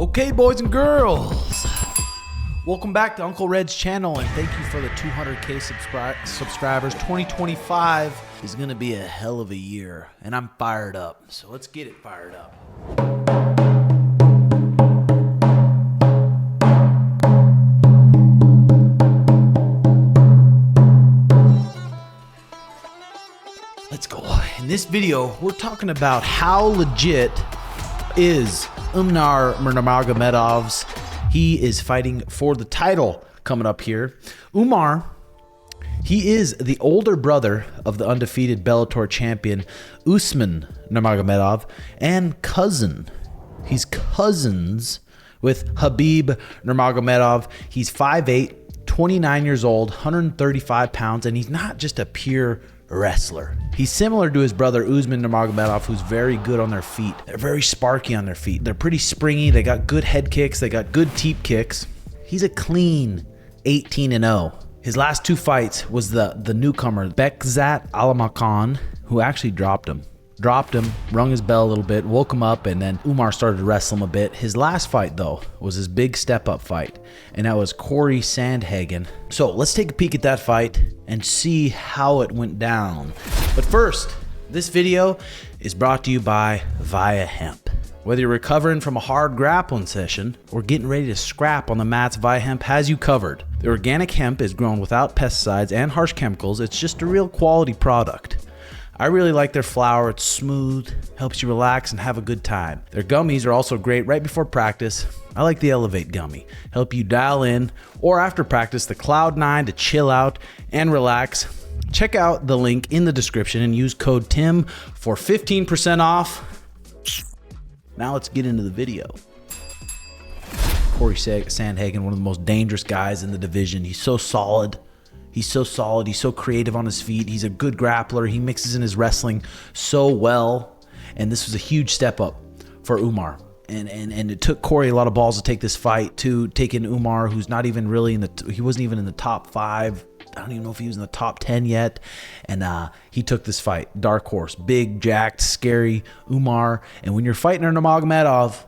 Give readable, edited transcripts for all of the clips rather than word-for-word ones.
Okay, boys and girls, welcome back to Uncle Red's channel, and thank you for the 200K subscribers. 2025 is going to be a hell of a year, and I'm fired up. So let's get it fired up. Let's go. In this video, we're talking about how legit is Umar Nurmagomedov's. He is fighting for the title coming up here. Umar, he is the older brother of the undefeated Bellator champion Usman Nurmagomedov and cousin. He's cousins with Khabib Nurmagomedov. He's 5'8", 29 years old, 135 pounds, and he's not just a pure wrestler. He's similar to his brother Usman Nurmagomedov, who's very good on their feet. They're very sparky on their feet. They're pretty springy. They got good head kicks. They got good teep kicks. He's a clean 18-0. His last two fights was the newcomer Bekzat Alamakan, who actually dropped him, rung his bell a little bit, woke him up, and then Umar started to wrestle him a bit. His last fight, though, was his big step-up fight, and that was Cory Sandhagen. So let's take a peek at that fight and see how it went down. But first, this video is brought to you by VIIA Hemp. Whether you're recovering from a hard grappling session or getting ready to scrap on the mats, VIIA Hemp has you covered. The organic hemp is grown without pesticides and harsh chemicals. It's just a real quality product. I really like their flour. It's smooth, helps you relax and have a good time. Their gummies are also great right before practice. I like the Elevate gummy. Help you dial in, or after practice, the Cloud9 to chill out and relax. Check out the link in the description and use code TIM for 15% off. Now let's get into the video. Cory Sandhagen, one of the most dangerous guys in the division. He's so solid. He's so solid. He's so creative on his feet. He's a good grappler. He mixes in his wrestling so well. And this was a huge step up for Umar. And it took Cory a lot of balls to take this fight, to take in Umar, who's not even really he wasn't even in the top 5. I don't even know if he was in the top 10 yet. And he took this fight. Dark horse, big, jacked, scary Umar. And when you're fighting Nurmagomedov,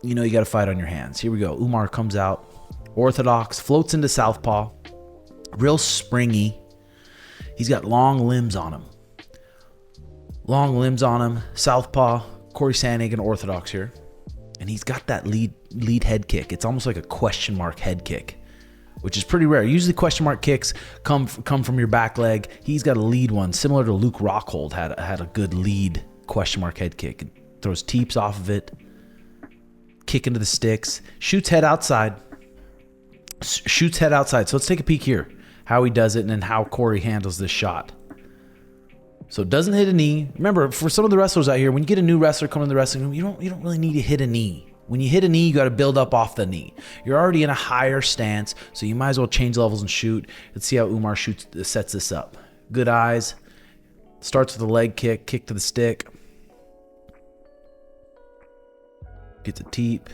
you know you got to fight on your hands. Here we go. Umar comes out, orthodox, floats into southpaw. Real springy. He's got long limbs on him. Southpaw. Cory Sandhagen, orthodox here. And he's got that lead head kick. It's almost like a question mark head kick, which is pretty rare. Usually question mark kicks come from your back leg. He's got a lead one, similar to Luke Rockhold had a good lead question mark head kick. Throws teeps off of it. Kick into the sticks. Shoots head outside. So let's take a peek here. How he does it and then how Cory handles this shot. So it doesn't hit a knee. Remember, for some of the wrestlers out here, when you get a new wrestler coming to the wrestling room, you don't really need to hit a knee. When you hit a knee, you got to build up off the knee. You're already in a higher stance, so you might as well change levels and shoot. Let's see how Umar sets this up. Good eyes. Starts with a leg kick to the stick. Gets a teep.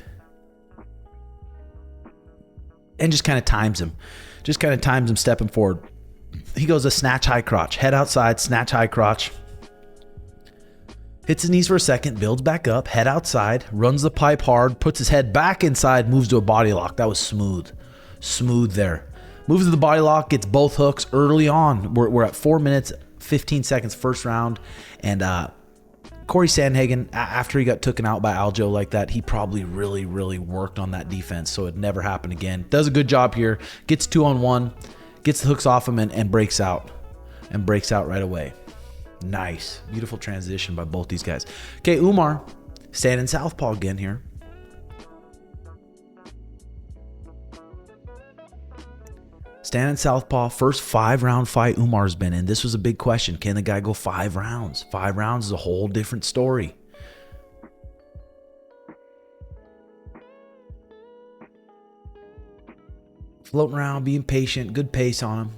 And just kind of times him. Stepping forward. He goes a snatch high crotch. Head outside, snatch high crotch. Hits his knees for a second, builds back up, head outside, runs the pipe hard, puts his head back inside, moves to a body lock. That was smooth. Smooth there. Moves to the body lock, gets both hooks early on. We're at 4 minutes, 15 seconds, first round. And Cory Sandhagen, after he got taken out by Aljo like that, he probably really, really worked on that defense so it never happened again. Does a good job here. Gets 2-on-1, gets the hooks off him and breaks out. And breaks out right away. Nice. Beautiful transition by both these guys. Okay, Umar, standing southpaw again here. Standing southpaw, first 5-round fight Umar's been in. This was a big question. Can the guy go 5 rounds? 5 rounds is a whole different story. Floating around, being patient, good pace on him.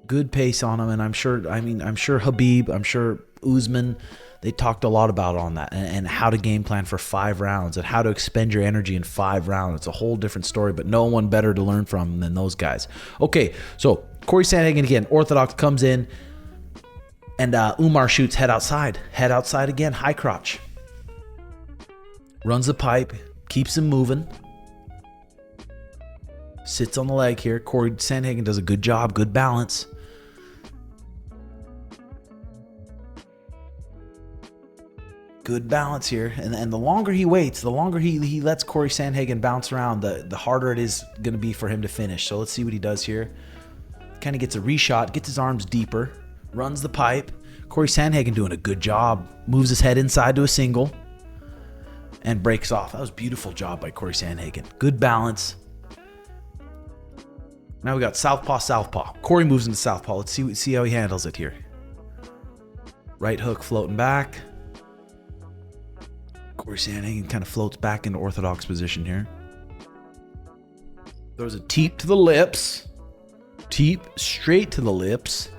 And I'm sure Khabib, I'm sure Usman, they talked a lot about on that and how to game plan for 5 rounds and how to expend your energy in 5 rounds. It's a whole different story, but no one better to learn from than those guys. Okay, so Cory Sandhagen again, orthodox, comes in, and Umar shoots head outside again, high crotch. Runs the pipe, Keeps him moving. Sits on the leg here. Cory Sandhagen does a good job. Good balance. Good balance here. And the longer he waits, the longer he lets Cory Sandhagen bounce around, the harder it is going to be for him to finish. So let's see what he does here. Kind of gets a reshot, gets his arms deeper, runs the pipe. Cory Sandhagen doing a good job. Moves his head inside to a single and breaks off. That was a beautiful job by Cory Sandhagen. Good balance. Now we got southpaw, southpaw. Cory moves into southpaw. Let's see how he handles it here. Right hook floating back. Cory Sandhagen kind of floats back into orthodox position here. Throws a teep to the lips. Teep straight to the lips.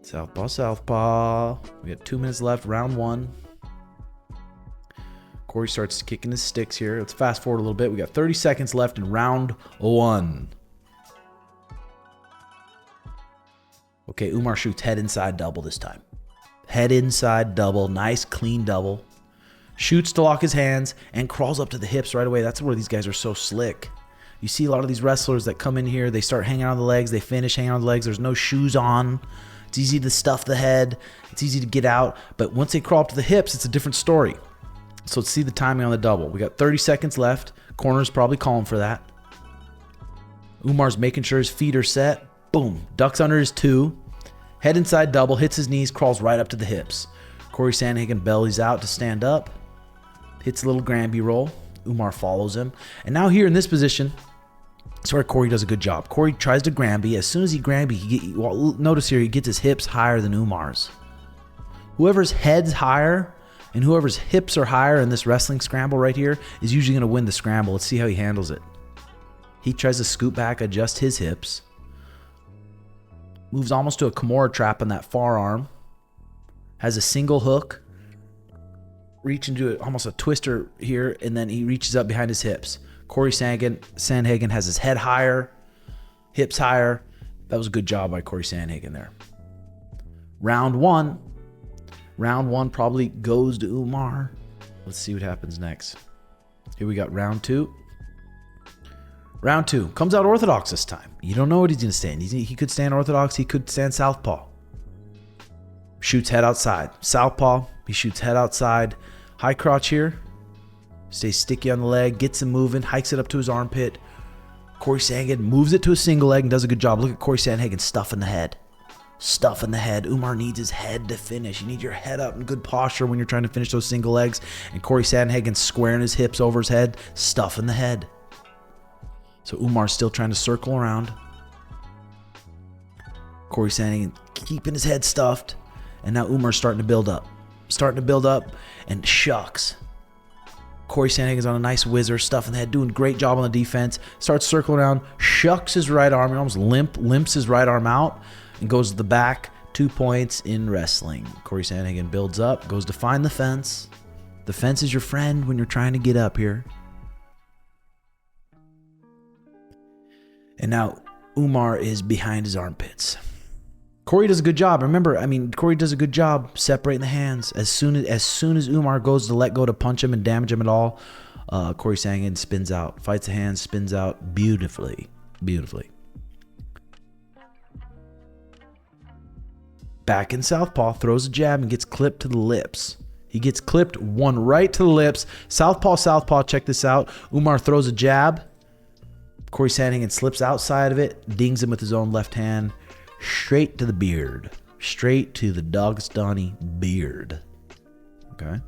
Southpaw, southpaw. We got 2 minutes left, round 1. Cory starts kicking his sticks here. Let's fast forward a little bit. We got 30 seconds left in round 1. Okay, Umar shoots head inside double this time. Head inside double. Nice, clean double. Shoots to lock his hands and crawls up to the hips right away. That's where these guys are so slick. You see a lot of these wrestlers that come in here, they start hanging on the legs, they finish hanging on the legs. There's no shoes on. It's easy to stuff the head. It's easy to get out. But once they crawl up to the hips, it's a different story. So let's see the timing on the double. We got 30 seconds left. Corner's probably calling for that. Umar's making sure his feet are set. Boom. Ducks under his 2. Head inside double. Hits his knees. Crawls right up to the hips. Cory Sandhagen bellies out to stand up. Hits a little Granby roll. Umar follows him. And now here in this position, that's where Cory does a good job. Cory tries to Granby. As soon as he Granby, notice here, he gets his hips higher than Umar's. Whoever's head's higher and whoever's hips are higher in this wrestling scramble right here is usually going to win the scramble. Let's see how he handles it. He tries to scoot back, adjust his hips. Moves almost to a Kimura trap on that forearm. Has a single hook. Reach into almost a twister here, and then he reaches up behind his hips. Cory Sandhagen has his head higher, hips higher. That was a good job by Cory Sandhagen there. Round 1. Round 1 probably goes to Umar. Let's see what happens next. Here we got round 2. Round 2. Comes out orthodox this time. You don't know what he's going to stand. He could stand orthodox. He could stand southpaw. Shoots head outside. Southpaw. He shoots head outside. High crotch here. Stays sticky on the leg. Gets him moving. Hikes it up to his armpit. Cory Sandhagen moves it to a single leg and does a good job. Look at Cory Sandhagen stuffing the head. Stuffing the head. Umar needs his head to finish. You need your head up in good posture when you're trying to finish those single legs. And Cory Sandhagen squaring his hips over his head. Stuffing the head. So Umar's still trying to circle around. Cory Sandhagen keeping his head stuffed. And now Umar's starting to build up. Starting to build up. And shucks. Cory Sandhagen's on a nice whizzer, stuffing the head, doing a great job on the defense. Starts circling around, shucks his right arm, he almost limps his right arm out, and goes to the back. 2 points in wrestling. Cory Sandhagen builds up, goes to find the fence. The fence is your friend when you're trying to get up here. And now Umar is behind his armpits. Cory does a good job. Remember, Cory does a good job separating the hands. As soon as Umar goes to let go to punch him and damage him at all, Cory Sandhagen spins out, fights the hands, spins out beautifully. Beautifully. Back in southpaw, throws a jab and gets clipped to the lips. He gets clipped, one right to the lips. Southpaw, southpaw, check this out. Umar throws a jab. Cory Sandhagen slips outside of it, dings him with his own left hand. Straight to the beard. Straight to the Dagestani beard. Okay.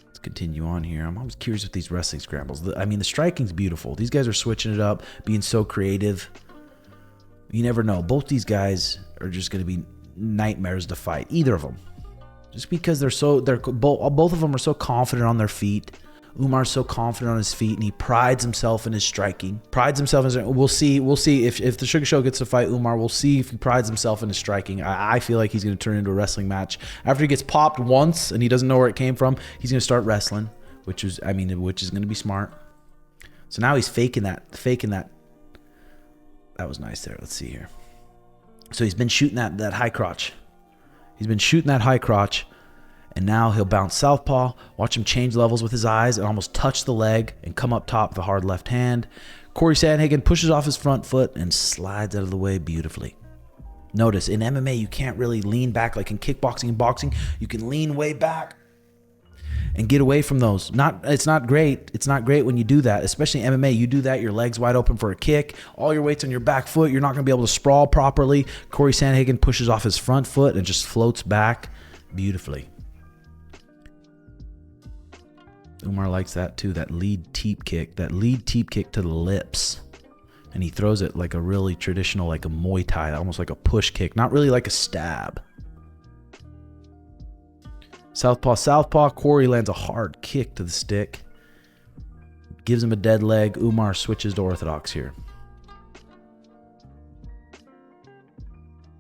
Let's continue on here. I'm always curious with these wrestling scrambles. The striking's beautiful. These guys are switching it up, being so creative. You never know. Both these guys are just going to be nightmares to fight. Either of them. Just because both of them are so confident on their feet. Umar's so confident on his feet, and he prides himself in his striking. We'll see if the Sugar Show gets to fight Umar. We'll see if he prides himself in his striking. I feel like he's going to turn into a wrestling match after he gets popped once and he doesn't know where it came from. He's going to start wrestling, which is going to be smart. So now he's faking that. That was nice there. Let's see here. So he's been shooting that high crotch. He's been shooting that high crotch. And now he'll bounce southpaw. Watch him change levels with his eyes and almost touch the leg and come up top with a hard left hand. Cory Sandhagen pushes off his front foot and slides out of the way beautifully. Notice, in MMA, you can't really lean back like in kickboxing and boxing. You can lean way back and get away from those. It's not great. It's not great when you do that, especially in MMA. You do that, your leg's wide open for a kick. All your weight's on your back foot. You're not going to be able to sprawl properly. Cory Sandhagen pushes off his front foot and just floats back beautifully. Umar likes that too, that lead teep kick to the lips. And he throws it like a really traditional, like a Muay Thai, almost like a push kick, not really like a stab. Southpaw. Cory lands a hard kick to the stick. Gives him a dead leg. Umar switches to orthodox here.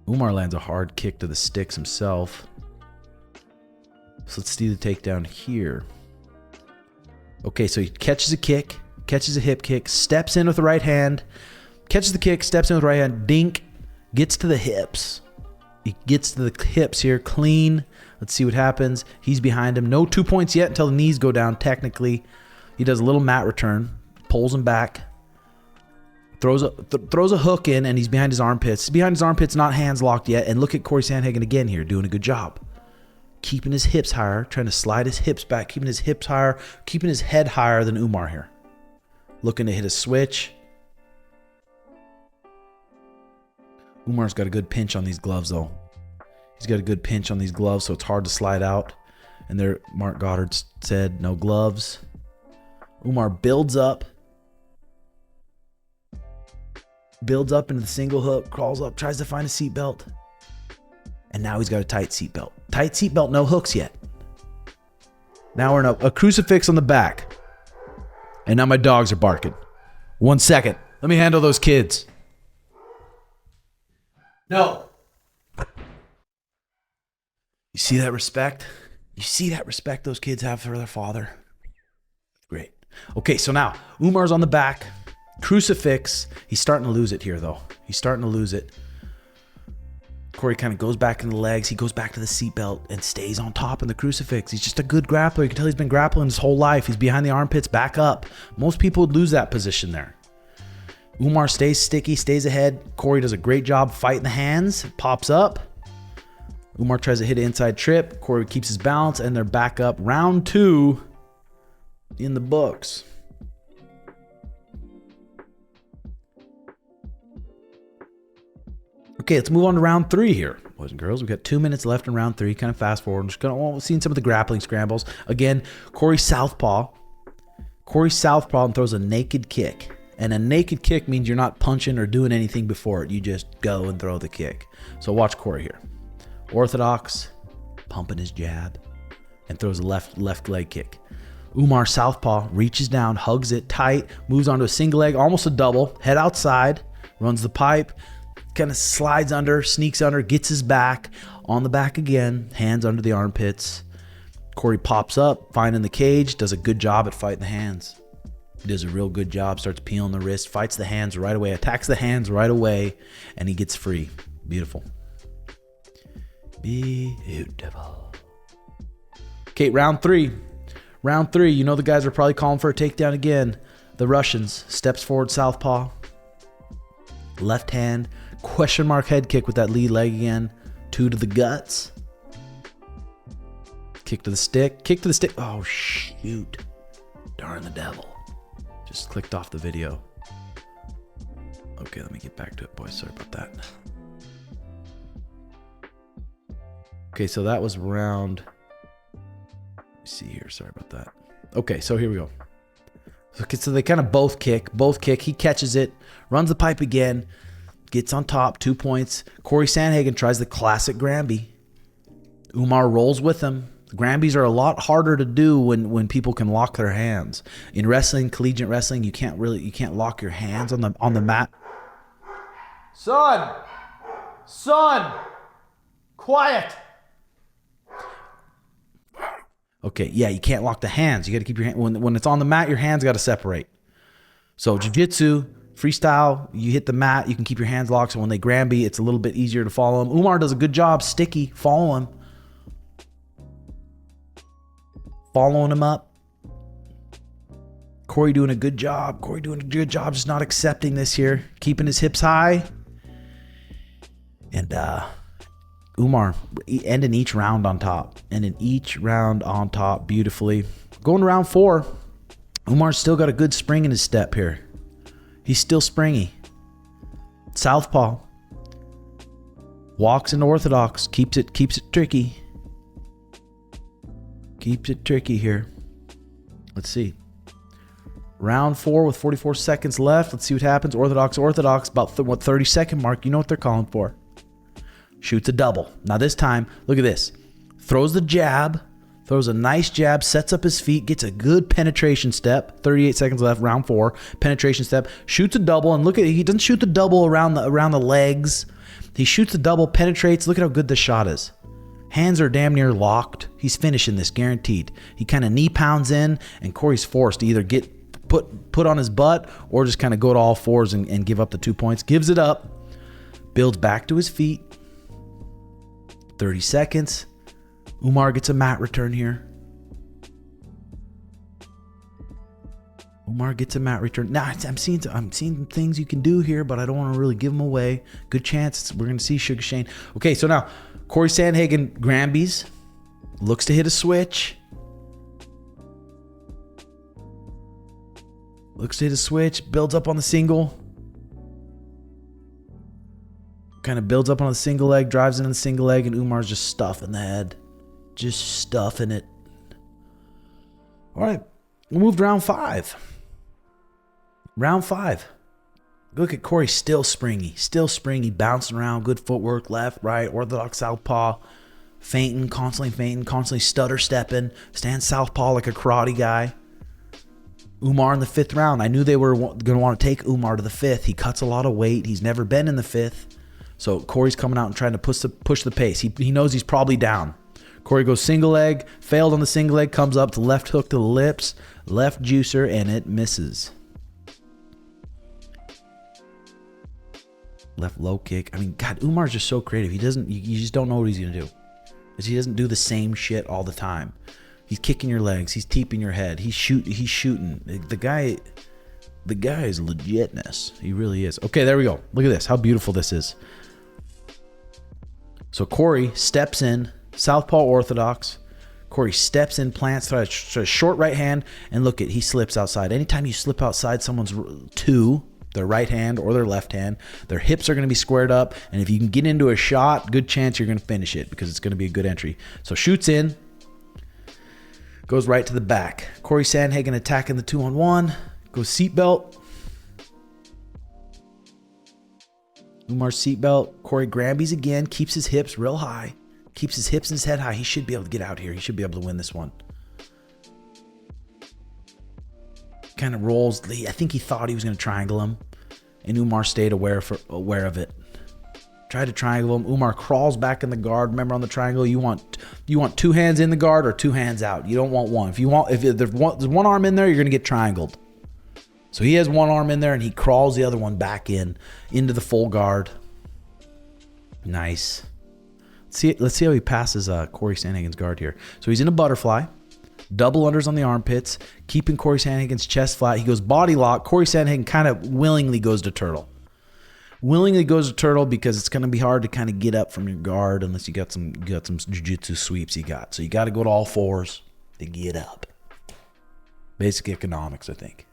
Umar lands a hard kick to the sticks himself. So let's see the takedown here. Okay, so he catches a kick, catches a hip kick, steps in with the right hand, catches the kick, steps in with the right hand, dink, gets to the hips. He gets to the hips here, clean. Let's see what happens. He's behind him. No 2 points yet until the knees go down, technically. He does a little mat return, pulls him back, throws a hook in, and he's behind his armpits. He's behind his armpits, not hands locked yet. And look at Cory Sandhagen again here, doing a good job. Keeping his hips higher, trying to slide his hips back, keeping his hips higher, keeping his head higher than Umar here. Looking to hit a switch. Umar's got a good pinch on these gloves, though. He's got a good pinch on these gloves, so it's hard to slide out. And there, Mark Goddard said, no gloves. Umar builds up into the single hook, crawls up, tries to find a seatbelt. And now he's got a tight seatbelt. Tight seatbelt, no hooks yet. Now we're in a crucifix on the back. And now my dogs are barking. 1 second. Let me handle those kids. No. You see that respect? You see that respect those kids have for their father? Great. Okay, so now Umar's on the back. Crucifix. He's starting to lose it here, though. He's starting to lose it. Cory kind of goes back in the legs. He goes back to the seatbelt and stays on top in the crucifix. He's just a good grappler. You can tell he's been grappling his whole life. He's behind the armpits, back up. Most people would lose that position there. Umar stays sticky, stays ahead. Cory does a great job fighting the hands. Pops up. Umar tries to hit an inside trip. Cory keeps his balance, and they're back up. Round 2 in the books. Okay, let's move on to round 3 here, boys and girls. We've got 2 minutes left in round 3. Kind of fast forward. I'm just going to see some of the grappling scrambles. Again, Cory southpaw. Cory southpaw and throws a naked kick. And a naked kick means you're not punching or doing anything before it. You just go and throw the kick. So watch Cory here. Orthodox, pumping his jab, and throws a left leg kick. Umar southpaw reaches down, hugs it tight, moves onto a single leg, almost a double, head outside, runs the pipe, kind of slides under, sneaks under, gets his back, on the back again, hands under the armpits. Cory pops up, finding the cage, does a good job at fighting the hands. He does a real good job, starts peeling the wrist, fights the hands right away, attacks the hands right away, and he gets free. Beautiful. Beautiful. Okay, round 3. Round 3, you know the guys are probably calling for a takedown again. The Russians, steps forward southpaw. Left hand, question mark head kick with that lead leg again. 2 to the guts. Kick to the stick. Kick to the stick. Oh, shoot. Darn the devil. Just clicked off the video. Okay, let me get back to it, boys. Sorry about that. Okay, so that was round... Let me see here. Sorry about that. Okay, so here we go. Okay, so they kind of both kick. He catches it, runs the pipe again, gets on top, 2 points. Cory Sandhagen tries the classic Granby. Umar rolls with him. Granbies are a lot harder to do when people can lock their hands. In wrestling, collegiate wrestling, you can't lock your hands on the mat. Son, quiet. Okay, yeah, you can't lock the hands. You got to keep your hand when it's on the mat. Your hands got to separate. So jiu-jitsu, Freestyle, you hit the mat, you can keep your hands locked, so when they Granby, it's a little bit easier to follow him. Umar does a good job, sticky, following him up. Cory doing a good job. Cory doing a good job, just not accepting this here, keeping his hips high. And Umar ending each round on top, beautifully. Going to round 4, Umar's still got a good spring in his step here. He's still springy. Southpaw. Walks into orthodox. Keeps it tricky. Keeps it tricky here. Let's see. Round 4 with 44 seconds left. Let's see what happens. Orthodox. About 30-second mark. You know what they're calling for. Shoots a double. Now this time, look at this. Throws the jab. Throws a nice jab, sets up his feet, gets a good penetration step. 38 seconds left, round 4. Penetration step, shoots a double, and look at it. He doesn't shoot the double around the legs. He shoots the double, penetrates. Look at how good this shot is. Hands are damn near locked. He's finishing this, guaranteed. He kind of knee pounds in, and Cory's forced to either get put on his butt or just kind of go to all fours and give up the 2 points. Gives it up, builds back to his feet. 30 seconds. Umar gets a mat return here. Umar gets a mat return. Now, I'm seeing things you can do here, but I don't want to really give them away. Good chance we're going to see Sugar Shane. Okay, so now Cory Sandhagen Granby's. Looks to hit a switch. Builds up on the single. Kind of builds up on the single leg, drives into the single leg, and Umar's just stuffing the head. Just stuffing it. All right, we'll move to round 5. Round 5. Look at Cory, still springy, bouncing around, good footwork, left, right, orthodox southpaw, constantly stutter stepping, stand southpaw like a karate guy. Umar in the 5th round. I knew they were going to want to take Umar to the 5th. He cuts a lot of weight. He's never been in the 5th. So Cory's coming out and trying to push the pace. He knows he's probably down. Cory goes single leg, failed on the single leg, comes up to left hook to the lips, left juicer, and it misses. Left low kick. I mean, God, Umar's just so creative. You just don't know what he's going to do. He doesn't do the same shit all the time. He's kicking your legs. He's teeping your head. He's shooting. The guy is legitness. He really is. Okay, there we go. Look at this. How beautiful this is. So Cory steps in. Southpaw orthodox. Cory steps in, plants, tries a short right hand, and look at, he slips outside. Anytime you slip outside someone's their right hand or their left hand, their hips are going to be squared up, and if you can get into a shot, good chance you're going to finish it because it's going to be a good entry. So shoots in, goes right to the back. Cory Sandhagen attacking the 2-on-1, goes seatbelt. Umar seatbelt. Cory Granby's again, keeps his hips real high. Keeps his hips and his head high. He should be able to get out here. He should be able to win this one. Kind of rolls. I think he thought he was going to triangle him. And Umar stayed aware of it. Tried to triangle him. Umar crawls back in the guard. Remember on the triangle, you want 2 hands in the guard or 2 hands out. You don't want one. If there's one arm in there, you're going to get triangled. So he has one arm in there and he crawls the other one back into the full guard. Nice. Let's see how he passes Cory Sandhagen's guard here. So he's in a butterfly, double unders on the armpits, keeping Cory Sandhagen's chest flat. He goes body lock. Cory Sandhagen kind of willingly goes to turtle. Because it's going to be hard to kind of get up from your guard unless you got some jiu-jitsu sweeps you got. So you got to go to all fours to get up. Basic economics, I think.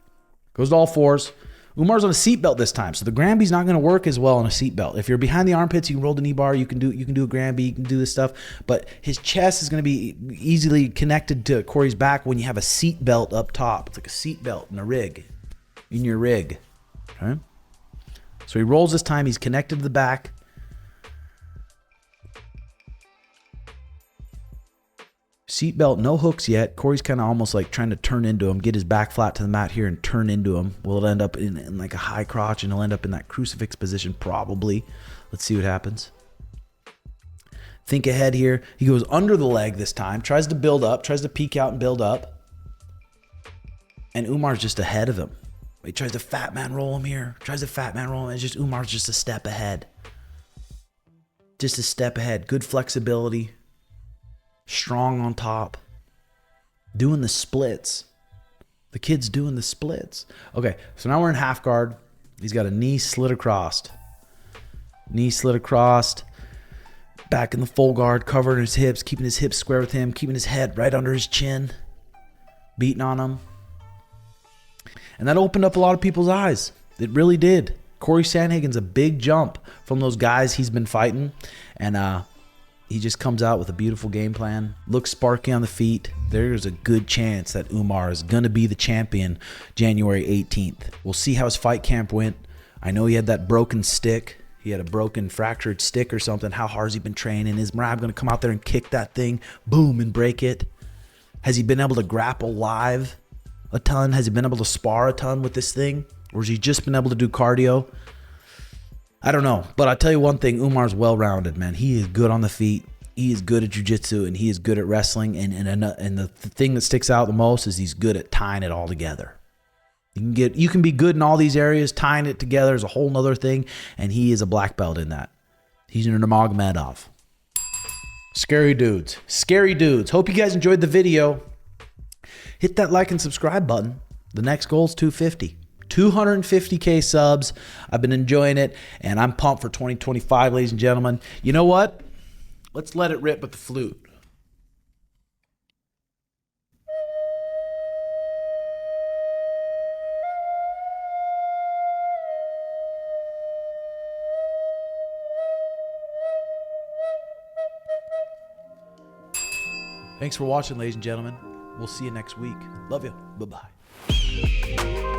Goes to all fours. Umar's on a seatbelt this time, so the Granby's not going to work as well on a seatbelt. If you're behind the armpits, you can roll the knee bar, you can do a Granby, you can do this stuff, but his chest is going to be easily connected to Cory's back when you have a seatbelt up top. It's like a seatbelt in your rig. Okay? So he rolls this time. He's connected to the back. Seatbelt, no hooks yet. Cory's kind of almost like trying to turn into him, get his back flat to the mat here and turn into him. Will it end up in like a high crotch and he'll end up in that crucifix position? Probably. Let's see what happens. Think ahead here. He goes under the leg this time, tries to build up, tries to peek out and build up. And Umar's just ahead of him. He tries to fat man roll him here. Tries to fat man roll him. It's just Umar's just a step ahead. Just a step ahead. Good flexibility. Strong on top. Doing the splits. The kid's doing the splits. Okay, so now we're in half guard. He's got a knee slid across. Knee slid across. Back in the full guard, covering his hips, keeping his hips square with him, keeping his head right under his chin. Beating on him. And that opened up a lot of people's eyes. It really did. Cory Sandhagen's a big jump from those guys he's been fighting. And he just comes out with a beautiful game plan. Looks sparky on the feet. There's a good chance that Umar is going to be the champion January 18th. We'll see how his fight camp went. I know he had that broken stick. He had a broken, fractured stick or something. How hard has he been training? Is Merab going to come out there and kick that thing, boom, and break it? Has he been able to grapple live a ton? Has he been able to spar a ton with this thing? Or has he just been able to do cardio? I don't know. But I'll tell you one thing. Umar's well-rounded, man. He is good on the feet. He is good at jiu-jitsu, and he is good at wrestling. And the thing that sticks out the most is he's good at tying it all together. You can be good in all these areas. Tying it together is a whole nother thing, and he is a black belt in that. He's an Nurmagomedov. Scary dudes. Scary dudes. Hope you guys enjoyed the video. Hit that like and subscribe button. The next goal is 250. 250K subs. I've been enjoying it, and I'm pumped for 2025, ladies and gentlemen. You know what? Let's let it rip with the flute. Thanks for watching, ladies and gentlemen. We'll see you next week. Love you. Bye-bye.